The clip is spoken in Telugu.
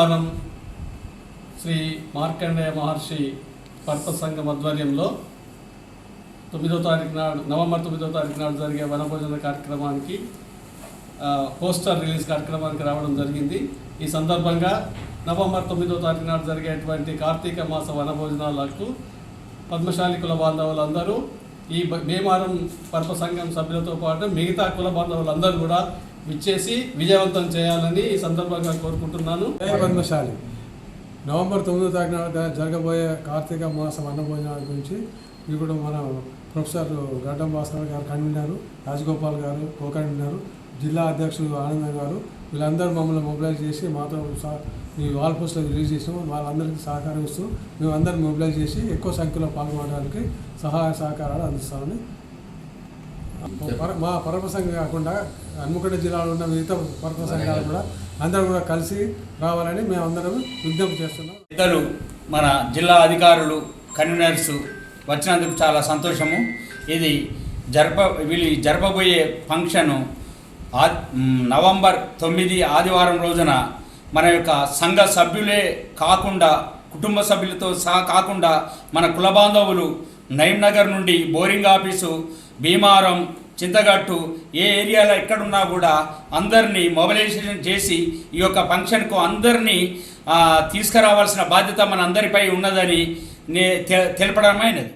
భీమవరం శ్రీ మార్కండేయ మహర్షి పర్పస్ సంఘం ఆధ్వర్యంలో 9వ తారీఖు నాడు నవంబర్ 9వ తారీఖు నాడు జరిగే వనభోజన కార్యక్రమానికి పోస్టర్ రిలీజ్ కార్యక్రమానికి రావడం జరిగింది. ఈ సందర్భంగా నవంబర్ 9వ తారీఖు నాడు జరిగేటువంటి కార్తీక మాస వనభోజనాలకు పద్మశాలి కుల బాంధవులందరూ ఈ భీమవరం పర్పస్ సంఘం సభ్యులతో పాటు మిగతా కుల బాంధవులందరూ కూడా విచ్చేసి విజయవంతం చేయాలని ఈ సందర్భంగా కోరుకుంటున్నాను. పద్మశాలి నవంబర్ 9వ తారీఖున జరగబోయే కార్తీక మాసం అన్నభోజనాల గురించి ఇప్పుడు మన ప్రొఫెసర్ గడ్డం భాస్కర్ గారు కన్వీనరు, రాజగోపాల్ గారు కో కన్వీనరు, జిల్లా అధ్యక్షుడు ఆనందం గారు వీళ్ళందరూ మమ్మల్ని మొబిలైజ్ చేసి మాతో ఈ వాల్ పోస్టులు రిలీజ్ చేసినాము. వాళ్ళందరికీ సహకారం ఇస్తూ మేమందరం మొబిలైజ్ చేసి ఎక్కువ సంఖ్యలో పాల్గొనడానికి సహాయ సహకారాలు అందిస్తామని మా పర్పస్ సంఘం కాకుండా హన్మకొండ జిల్లాలో ఉన్న మిగతా పర్పస్ సంఘాలు కూడా అందరూ కూడా కలిసి రావాలని మేమందరం విజ్ఞప్తి చేస్తున్నాం. ఇద్దరు మన జిల్లా అధికారులు కన్వీనర్స్ వచ్చినందుకు చాలా సంతోషము. ఇది వీళ్ళు జరపబోయే ఫంక్షను నవంబర్ 9 ఆదివారం రోజున మన యొక్క సంఘ సభ్యులే కాకుండా కుటుంబ సభ్యులతో సహా కాకుండా మన కుల బాంధవులు నగర్ నుండి బోరింగ్ ఆఫీసు, భీమవరం, చింతగట్టు ఏ ఏరియాలో ఎక్కడున్నా కూడా అందరినీ మొబిలైజేషన్ చేసి ఈ యొక్క ఫంక్షన్కు అందరినీ తీసుకురావాల్సిన బాధ్యత మన అందరిపై ఉన్నదని తెలపడమైనది.